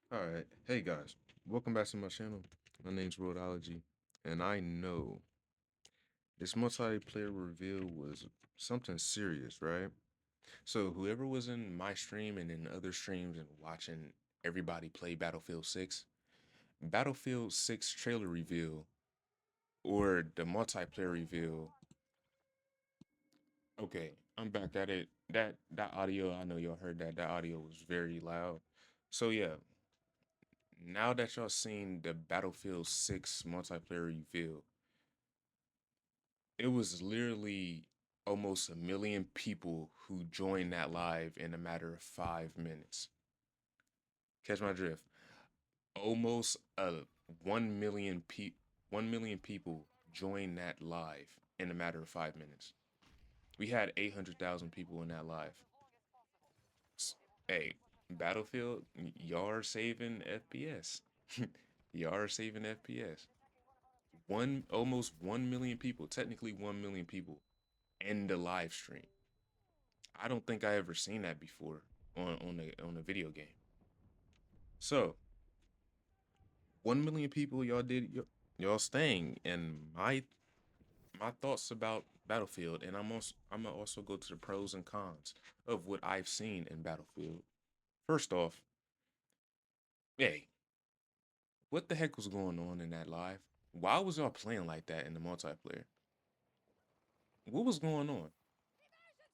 All right. Hey guys, welcome back to my channel. My name's Roadology, and I know this multiplayer reveal was something serious, right? So whoever was in my stream and in other streams and watching everybody play Battlefield 6 trailer reveal or the multiplayer reveal. Okay, I'm back at it. That audio, I know y'all heard that. That audio was very loud. So yeah, now that y'all seen the Battlefield 6 multiplayer reveal, it was literally almost a million people who joined that live in a matter of 5 minutes. Catch my drift. Almost 1 million people joined that live in a matter of 5 minutes. We had 800,000 people in that live. Hey, Battlefield, y'all are saving FPS. Y'all are saving FPS. Almost 1 million people, technically 1 million people in the live stream. I don't think I ever seen that before on a video game. So 1 million people y'all did y'all staying, and my thoughts about Battlefield, and I'm gonna also go to the pros and cons of what I've seen in Battlefield. First off, hey, what the heck was going on in that live? Why was y'all playing like that in the multiplayer? What was going on?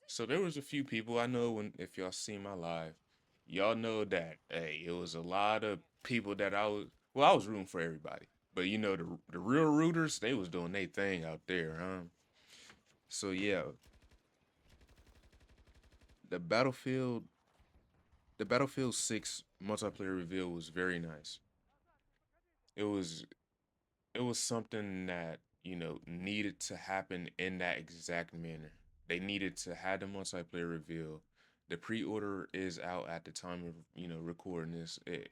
So there was a few people I know when if y'all see my live, y'all know that hey, it was a lot of people that I was rooting for everybody. But you know the real rooters, they was doing their thing out there, huh? So yeah, the Battlefield the Battlefield 6 multiplayer reveal was very nice. It was it was something that, needed to happen in that exact manner. They needed to have the multiplayer reveal. The pre-order is out at the time of, recording this. It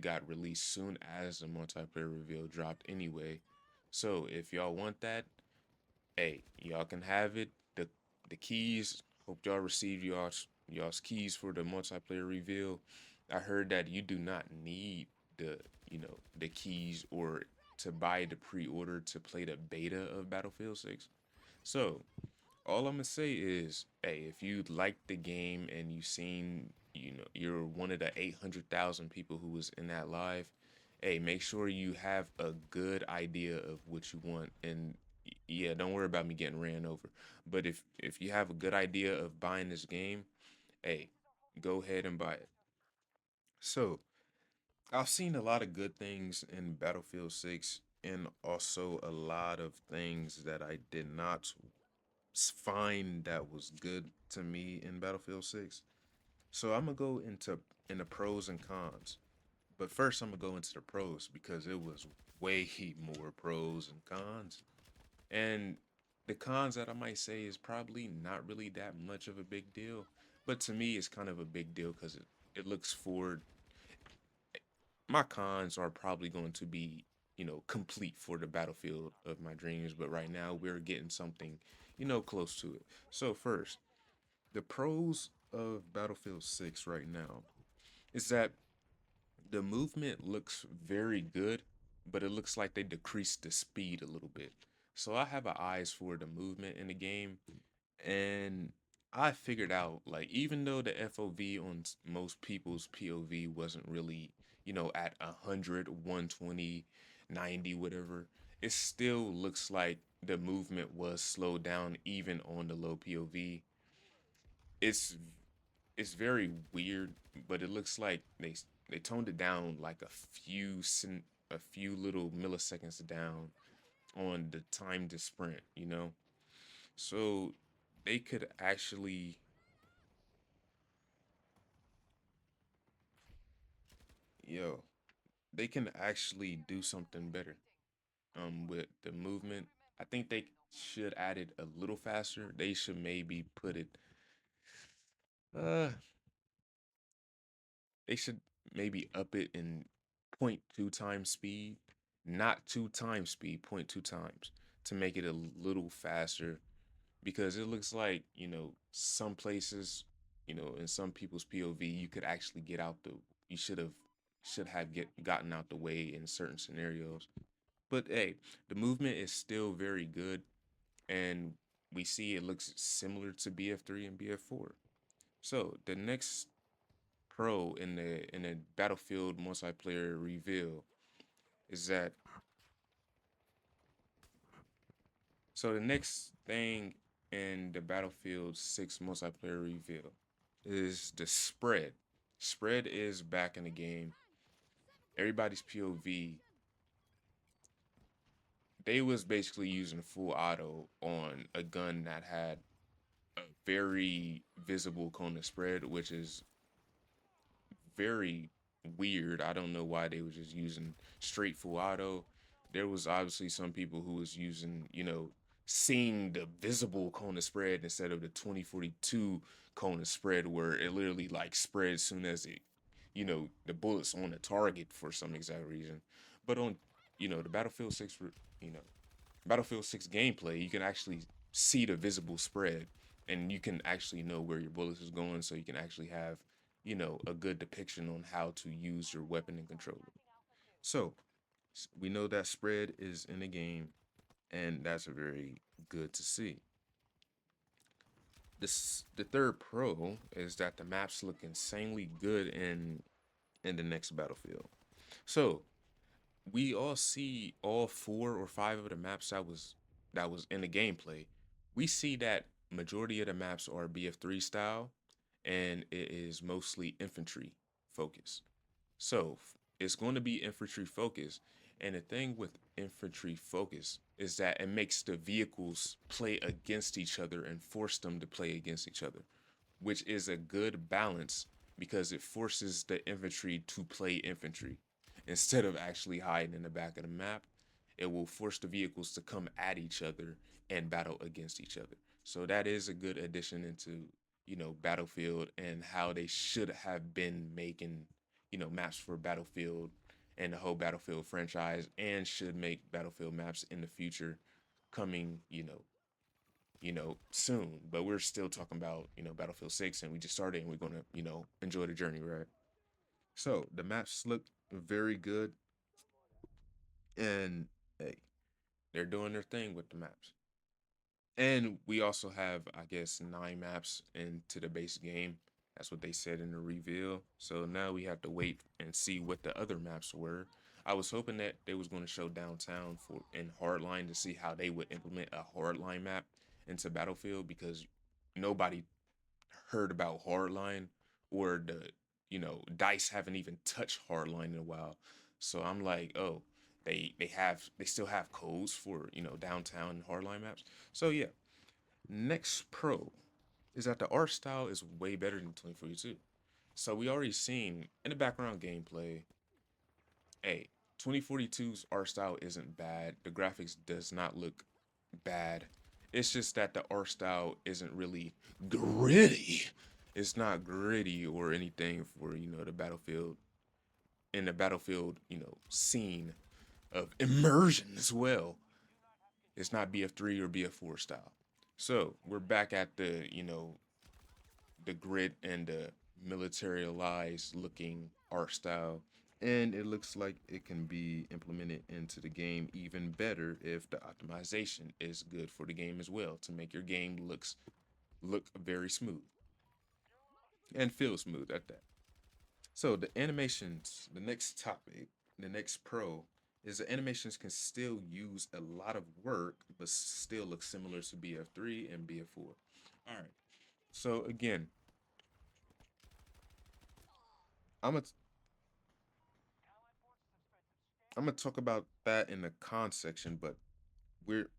got released soon as the multiplayer reveal dropped anyway. So if y'all want that, hey, y'all can have it. The keys, hope y'all receive y'all's keys for the multiplayer reveal. I heard that you do not need the the keys or to buy the pre-order to play the beta of Battlefield 6. So all I'm gonna say is, hey, if you like the game and you seen, you're one of the 800,000 people who was in that live, hey, make sure you have a good idea of what you want. And yeah, don't worry about me getting ran over. But if you have a good idea of buying this game, hey, go ahead and buy it. So I've seen a lot of good things in Battlefield 6 and also a lot of things that I did not find that was good to me in Battlefield 6. So I'm gonna go into pros and cons. But first I'm gonna go into the pros because it was way more pros and cons. And the cons that I might say is probably not really that much of a big deal. But to me it's kind of a big deal because it looks forward. My cons are probably going to be, complete for the battlefield of my dreams. But right now we're getting something, close to it. So first, the pros of Battlefield 6 right now is that the movement looks very good, but it looks like they decreased the speed a little bit. So I have a eyes for the movement in the game, and I figured out like even though the FOV on most people's POV wasn't really, at 100, 120, 90, whatever, it still looks like the movement was slowed down even on the low POV. It's it's very weird, but it looks like they toned it down like a few little milliseconds down on the time to sprint, So they could actually, yo, they can actually do something better with the movement. I think they should add it a little faster. They should maybe put it uh they should maybe up it in point 0.2 times speed, not 2 times speed, point 0.2 times to make it a little faster because it looks like, some places, in some people's POV, you could actually get out you should have should have gotten out the way in certain scenarios. But hey, the movement is still very good, and we see it looks similar to BF3 and BF4. So the next pro in the Battlefield multiplayer reveal is that so the next thing in the Battlefield 6 multiplayer reveal is the spread. Spread is back in the game. Everybody's POV. They was basically using full auto on a gun that had a very visible cone of spread, which is very weird. I don't know why they were just using straight full auto. There was obviously some people who was using, seeing the visible cone of spread instead of the 2042 cone of spread where it literally like spreads soon as it, the bullets on the target for some exact reason. But on, the Battlefield 6, you know, Battlefield 6 gameplay, you can actually see the visible spread and you can actually know where your bullets is going so you can actually have, a good depiction on how to use your weapon and controller. So, we know that spread is in the game and that's very good to see. The third pro is that the maps look insanely good in the next Battlefield. So, we all see all 4 or 5 of the maps that was in the gameplay. We see that majority of the maps are BF3 style, and it is mostly infantry focused. So it's going to be infantry focused, and the thing with infantry focus is that it makes the vehicles play against each other and force them to play against each other, which is a good balance because it forces the infantry to play infantry instead of actually hiding in the back of the map. It will force the vehicles to come at each other and battle against each other. So that is a good addition into, Battlefield and how they should have been making, maps for Battlefield and the whole Battlefield franchise, and should make Battlefield maps in the future coming, soon. But we're still talking about, Battlefield 6, and we just started and we're going to, enjoy the journey, right? So the maps look very good, and hey, they're doing their thing with the maps. And we also have, I guess, 9 maps into the base game. That's what they said in the reveal. So now we have to wait and see what the other maps were. I was hoping that they was going to show downtown for in Hardline to see how they would implement a Hardline map into Battlefield, because nobody heard about Hardline, or Dice haven't even touched Hardline in a while. So I'm like, oh, they still have codes for downtown and Hardline maps. So yeah, next pro is that the art style is way better than 2042. So we already seen in the background gameplay, hey, 2042's art style isn't bad. The graphics does not look bad. It's just that the art style isn't really gritty. It's not gritty or anything for, the Battlefield, in the Battlefield, scene of immersion as well. It's not BF3 or BF4 style. So we're back at the grit and the militarized looking art style. And it looks like it can be implemented into the game even better if the optimization is good for the game as well, to make your game look very smooth and feel smooth at that. So the animations, the next topic, the next pro is the animations can still use a lot of work but still look similar to BF3 and BF4. All right. So again, I'm gonna I'm gonna talk about that in the con section, but we're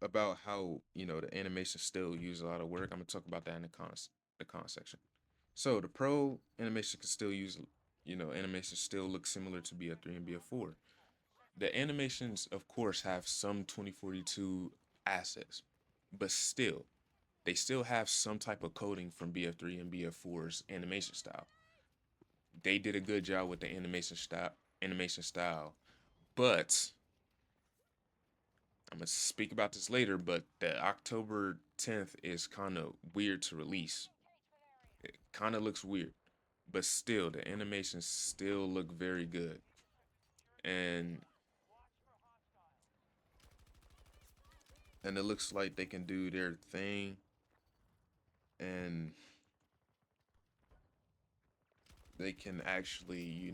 about how the animation still use a lot of work. I'm gonna talk about that in the con section. So the pro animation can still use, animation still look similar to BF3 and BF4. The animations, of course, have some 2042 assets, but still, they still have some type of coding from BF3 and BF4's animation style. They did a good job with the animation style, but I'm gonna speak about this later. But the October 10th is kind of weird to release. It kind of looks weird, but still the animations still look very good. And it looks like they can do their thing, and they can actually,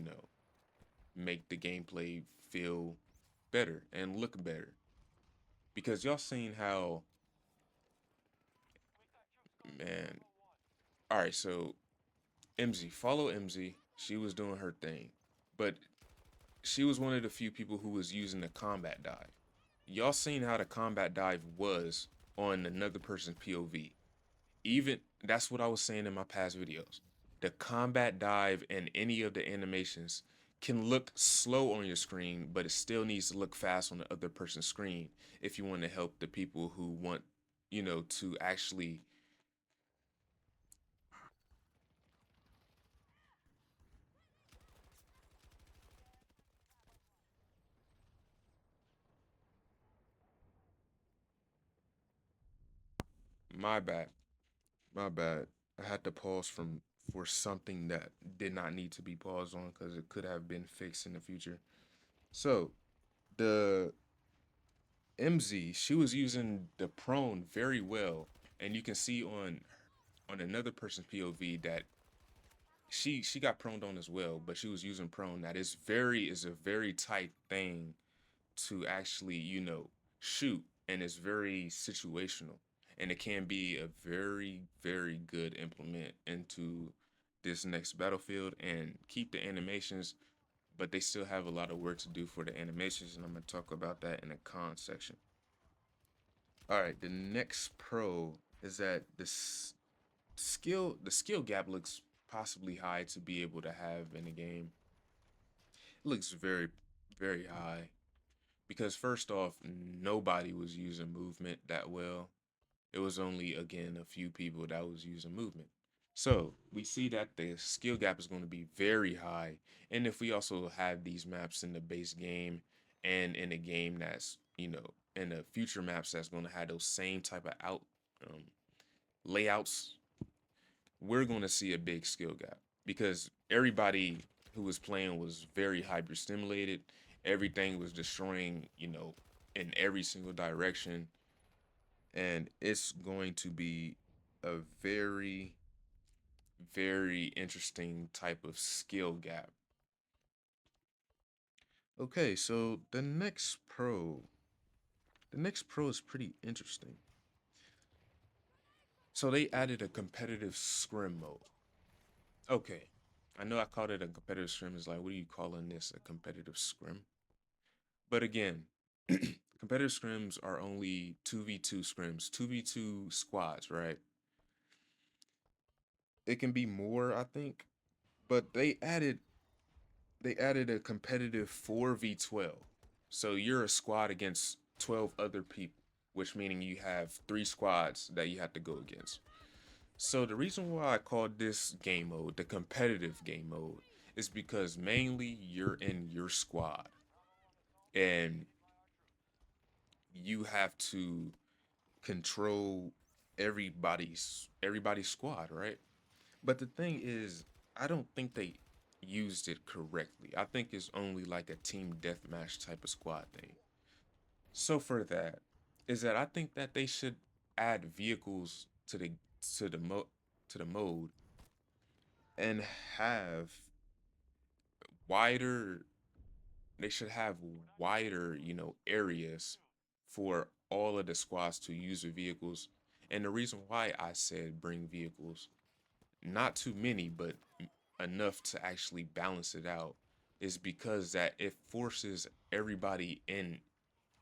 make the gameplay feel better and look better. Because y'all seen how, man, all right, so MZ, follow MZ. She was doing her thing, but she was one of the few people who was using the combat dive. Y'all seen how the combat dive was on another person's POV. Even that's what I was saying in my past videos. The combat dive and any of the animations can look slow on your screen, but it still needs to look fast on the other person's screen if you want to help the people who want, to actually. My bad. My bad. I had to pause from for something that did not need to be paused on because it could have been fixed in the future. So the MZ, she was using the prone very well, and you can see on another person's POV that she got proned on as well, but she was using prone. That is a very tight thing to actually shoot, and it's very situational, and it can be a very good implement into this next battlefield and keep the animations, but they still have a lot of work to do for the animations, and I'm going to talk about that in the con section. All right, the next pro is that the skill gap looks possibly high to be able to have in the game. It looks very high because first off, nobody was using movement that well. It was only again a few people that was using movement. So we see that the skill gap is going to be very high. And if we also have these maps in the base game and in a game that's, in the future maps that's going to have those same type of um, layouts, we're going to see a big skill gap because everybody who was playing was very hyper stimulated. Everything was destroying, in every single direction. And it's going to be a very interesting type of skill gap. Okay, so the next pro is pretty interesting. So they added a competitive scrim mode. Okay, I know I called it a competitive scrim. Is like, what are you calling this? A competitive scrim? But again, competitive scrims are only 2v2 scrims, 2v2 squads, right? It can be more, I think, but they added a competitive 4v12. So you're a squad against 12 other people, which meaning you have 3 squads that you have to go against. So the reason why I called this game mode the competitive game mode is because mainly you're in your squad and you have to control everybody's squad, right? But the thing is, I don't think they used it correctly. I think it's only like a team deathmatch type of squad thing. So for that, is that I think that they should add vehicles to the mo to the mode and have wider they should have wider, areas for all of the squads to use the vehicles. And the reason why I said bring vehicles, not too many, but enough to actually balance it out, is because that it forces everybody in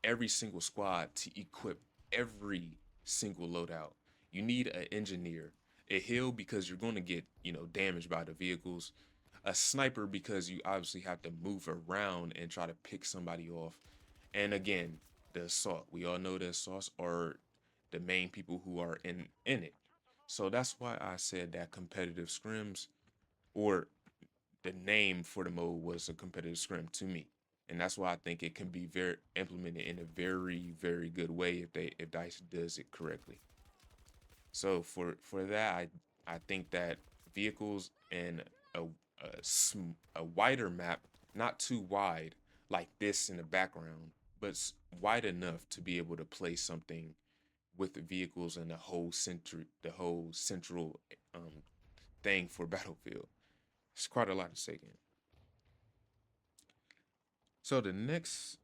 every single squad to equip every single loadout. You need an engineer, a heal because you're going to get, damaged by the vehicles, a sniper because you obviously have to move around and try to pick somebody off. And again, the assault. We all know the assaults are the main people who are in it. So that's why I said that competitive scrims, or the name for the mode, was a competitive scrim to me. And that's why I think it can be very implemented in a very good way if Dice does it correctly. So for that, I think that vehicles and a wider map, not too wide like this in the background, but wide enough to be able to play something with the vehicles and the whole central um, thing for Battlefield. It's quite a lot to take in. So the next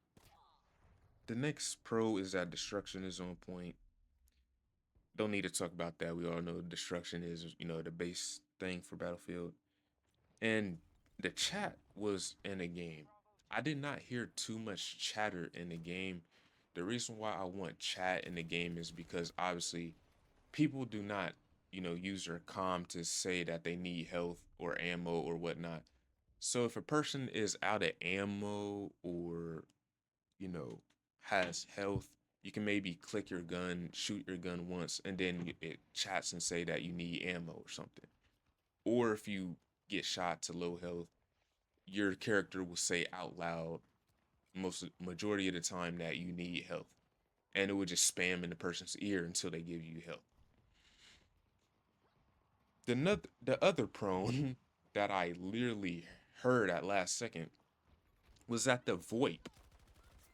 pro is that destruction is on point. Don't need to talk about that. We all know destruction is, the base thing for Battlefield. And the chat was in the game. I did not hear too much chatter in the game. The reason why I want chat in the game is because obviously people do not, use their comm to say that they need health or ammo or whatnot. So if a person is out of ammo or, you know, has health, you can maybe click your gun, shoot your gun once, and then it chats and say that you need ammo or something. Or if you get shot to low health, your character will say out loud most majority of the time that you need health, and it would just spam in the person's ear until they give you help. The other prone that I literally heard at last second was that the VoIP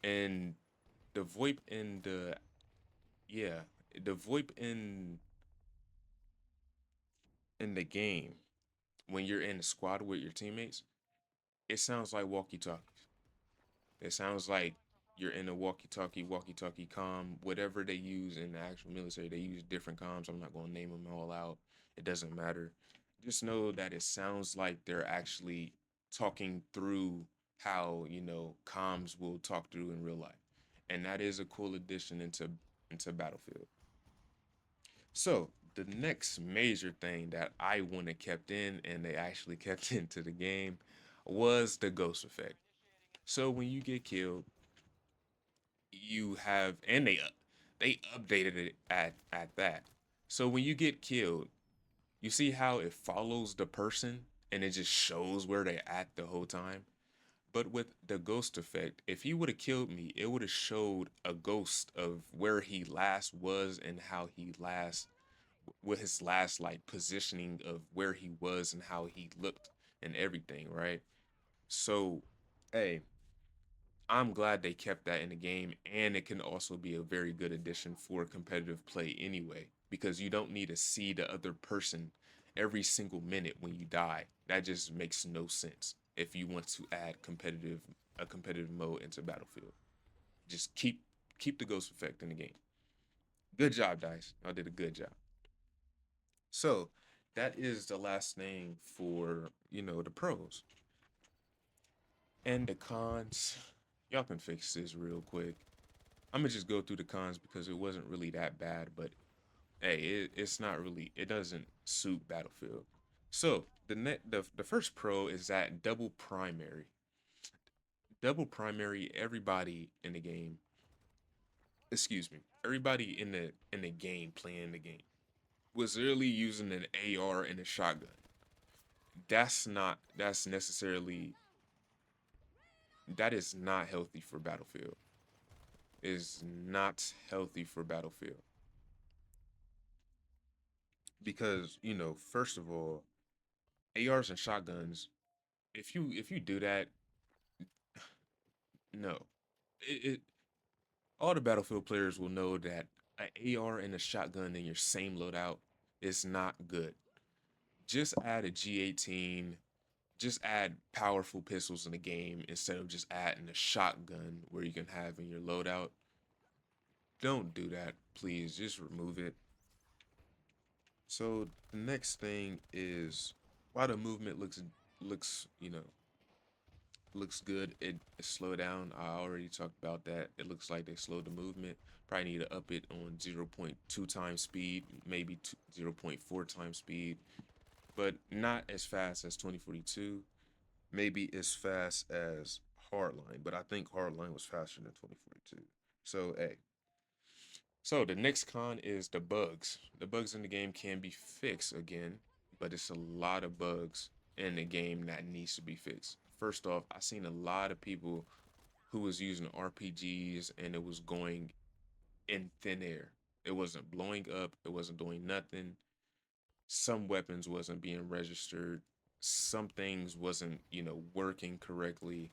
and the VoIP in the yeah the VoIP in the game when you're in a squad with your teammates, it sounds like walkie talkies. It sounds like you're in a walkie talkie comm, whatever they use in the actual military. They use different comms. I'm not going to name them all out. It doesn't matter. Just know that it sounds like they're actually talking through how, comms will talk through in real life. And that is a cool addition into Battlefield. So, the next major thing that I wanted kept in and they actually kept into the game was the ghost effect. So when you get killed, you have and they updated it at that. So when you get killed, you see how it follows the person and it just shows where they're at the whole time. But with the ghost effect, if he would have killed me, it would have showed a ghost of where he last was and how he last with his last like positioning of where he was and how he looked and everything, right? So, hey, I'm glad they kept that in the game, and it can also be a very good addition for competitive play anyway, because you don't need to see the other person every single minute when you die. That just makes no sense if you want to add competitive mode into Battlefield. Just keep the ghost effect in the game. Good job, Dice. I did a good job. So that is the last thing for the pros and the cons. Y'all can fix this real quick. I'm gonna just go through the cons because it wasn't really that bad, but hey, it's not really. It doesn't suit Battlefield. So the first pro is that double primary. Double primary. Everybody in the game. Excuse me. Everybody in the game playing the game was literally using an AR and a shotgun. That's necessarily that is not healthy for Battlefield. Is not healthy for Battlefield because first of all, ARs and shotguns. If you do that, no, it all the Battlefield players will know that an AR and a shotgun in your same loadout is not good. Just add a G18. Just add powerful pistols in the game instead of just adding a shotgun where you can have in your loadout. Don't do that, please. Just remove it. So the next thing is while the movement looks looks good. It slowed down. I already talked about that. It looks like they slowed the movement. Probably need to up it on 0.2 times speed, maybe 0.4 times speed, but not as fast as 2042. Maybe as fast as Hardline, but I think Hardline was faster than 2042. So, hey. So the next con is the bugs. The bugs in the game can be fixed again, but it's a lot of bugs in the game that needs to be fixed. First off, I seen a lot of people who was using RPGs and it was going in thin air. It wasn't blowing up, it wasn't doing nothing. Some weapons wasn't being registered. some things wasn't, working correctly.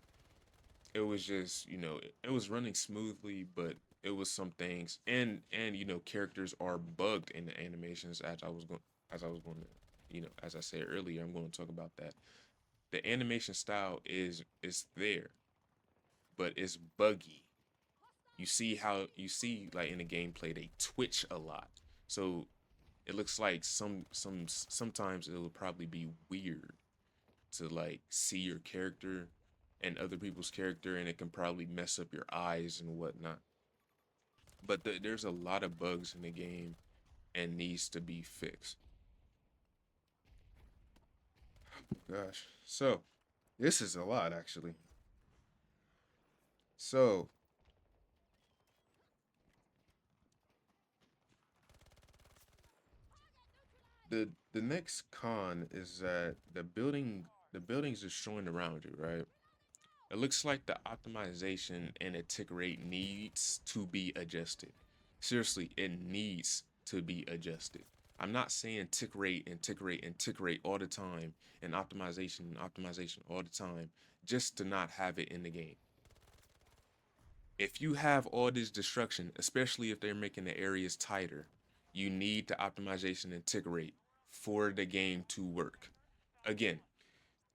It was just, it was running smoothly, but it was some things, and characters are bugged in the animations, as I was going to, as I said earlier, I'm going to talk about that. The animation style is there, but it's buggy. You see like in the gameplay they twitch a lot. So it looks like sometimes it will probably be weird to like see your character and other people's character, and it can probably mess up your eyes and whatnot. But there's a lot of bugs in the game and needs to be fixed. Gosh, so this is a lot actually. So the next con is that the buildings are showing around you, right? It looks like the optimization and the tick rate needs to be adjusted. Seriously, it needs to be adjusted. I'm not saying tick rate and tick rate and tick rate all the time and optimization all the time just to not have it in the game. If you have all this destruction, especially if they're making the areas tighter, you need the optimization and tick rate for the game to work. Again,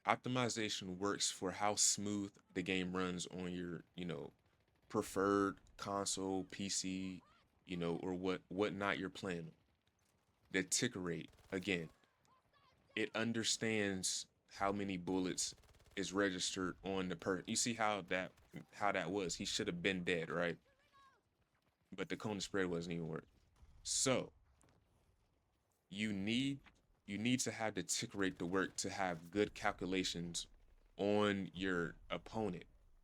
optimization works for how smooth the game runs on your, preferred console, PC, or whatnot you're playing. The tick rate, again, it understands how many bullets is registered on the per. You see how that was. He should have been dead, right? But the cone spread wasn't even work. So you need you need to have the tick rate to work to have good calculations on your opponent.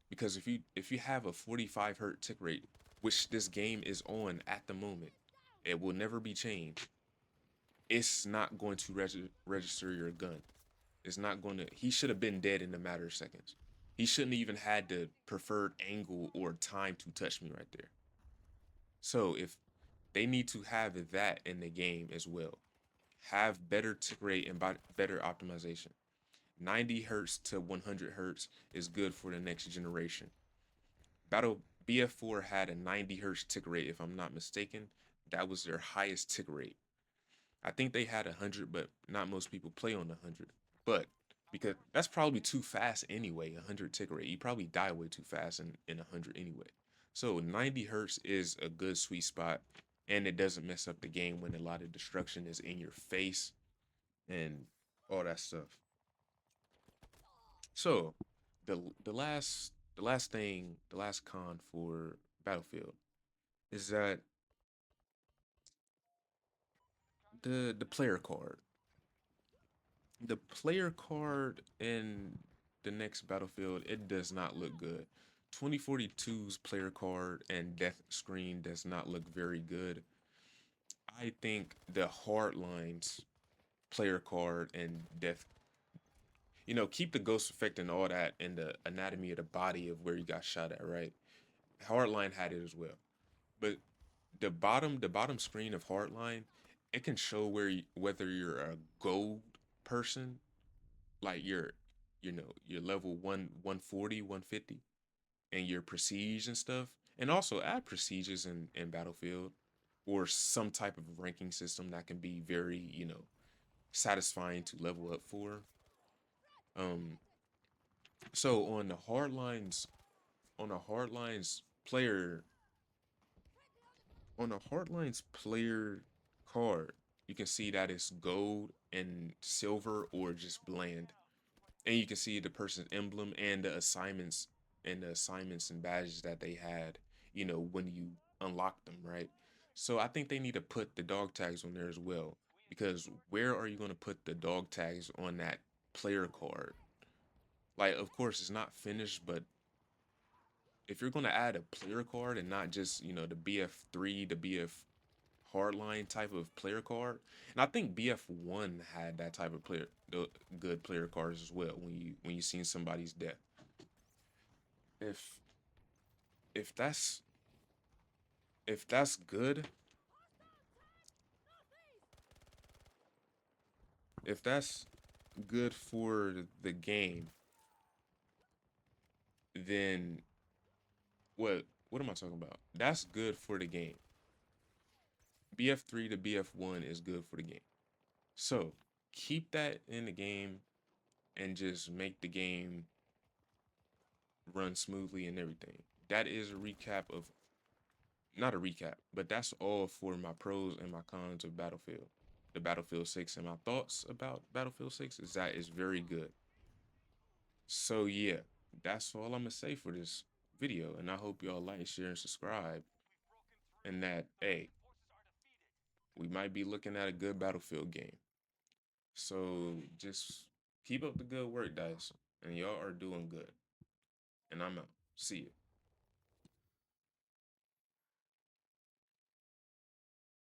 Because if you have a 45 hertz tick rate, which this game is on at the moment, it will never be changed. It's not going to register your gun. It's not going to. He should have been dead in a matter of seconds. He shouldn't even had the preferred angle or time to touch me right there. So if they need to have that in the game as well, have better tick rate and better optimization. 90 hertz to 100 hertz is good for the next generation. Battle BF4 had a 90 hertz tick rate, if I'm not mistaken. That was their highest tick rate. I think they had 100, but not most people play on 100. But because that's probably too fast anyway, 100 tick rate. You probably die way too fast in 100 anyway. So 90 hertz is a good sweet spot, and it doesn't mess up the game when a lot of destruction is in your face and all that stuff. So the last con for Battlefield is that the player card. The player card in the next Battlefield, it does not look good. 2042's player card and death screen does not look very good. I think the Hardlines player card and death, keep the ghost effect and all that and the anatomy of the body of where you got shot at, right? Hardline had it as well. But the bottom screen of Hardline, it can show whether you're a gold person, like your level 140, 150, and your prestige and stuff, and also add prestiges in Battlefield, or some type of ranking system that can be very, satisfying to level up for. Um, so on the hardlines player on a Hardlines player card, you can see that it's gold and silver or just bland. And you can see the person's emblem and the assignments and badges that they had, when you unlock them, right? So I think they need to put the dog tags on there as well. Because where are you going to put the dog tags on that player card? Like, of course, it's not finished, but if you're going to add a player card and not just, the BF3, the BF hardline type of player card, and I think BF1 had that type of player, the good player cards as well. When you seen somebody's death, if if that's if that's good, if that's good for the game, then what am I talking about? That's good for the game. BF3 to BF1 is good for the game. So keep that in the game and just make the game run smoothly and everything. That is a recap of, not a recap, but that's all for my pros and my cons of Battlefield. The Battlefield 6 and my thoughts about Battlefield 6 is that it's very good. So yeah, that's all I'm gonna say for this video, and I hope y'all like, share, and subscribe. And that, hey, we might be looking at a good Battlefield game. So just keep up the good work, guys, and y'all are doing good. And I'm out. See you.